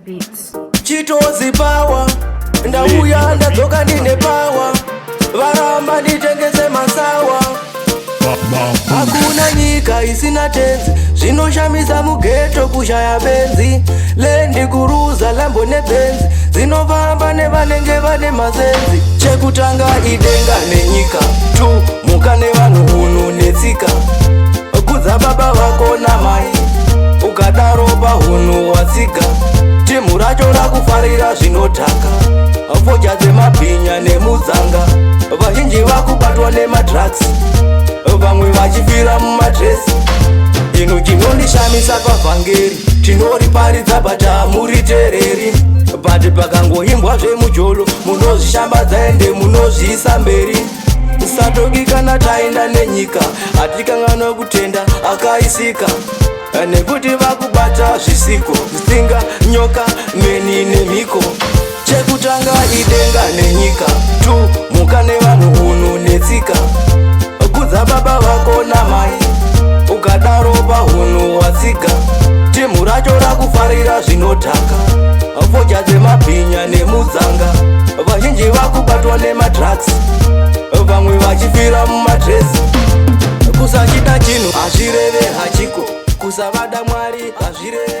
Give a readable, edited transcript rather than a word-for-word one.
Beats. Chitozi power, ndauya ndadzoka ndine power, varamba nditengese masawa. Hakuna nyika isina tenzi, zvinoshamisa mugeto kushaya benzi. Lendi kuruza lambo nebenzi, zinofamba nevanenge vane masenzi. Chekutanga idenga nenyika, tu muka nevanhu hunhu netsika. Kudza baba vako namai, ukadaro pahunhu watsika. Timu racho rakufarira zvinotaka, foja dzemabhinya nemudzanga. Vazhinji vakubatwa nemadrugs, vamwe vachifira mumadresi. Ino chinondishamisa pavhangeri, tinoriparidza bata hamuritereri. Bati pakangoimbwa zvemujolo, munozvishambadza ende munozviisa mberi. Satoki kana taenda nenyika, hatikanganwa kutenda akaisika. Nekuti vakubata zvisiko, tsinga, nyoka, meni nemhiko. Chekutanga idenga nenyika, tu muka nevanhu hunhu netsika. Kudza baba vako namai, ukadaro pahunhu watsika. Timu racho rakufarira zvinotaka, foja dzemabhinya nemudzanga. Vazhinji vakubatwa nemadrugs, vamwe vachifira mumadresi. Kusachida chinhu hazvireve hachiko, kusavada Mwari hazvireve.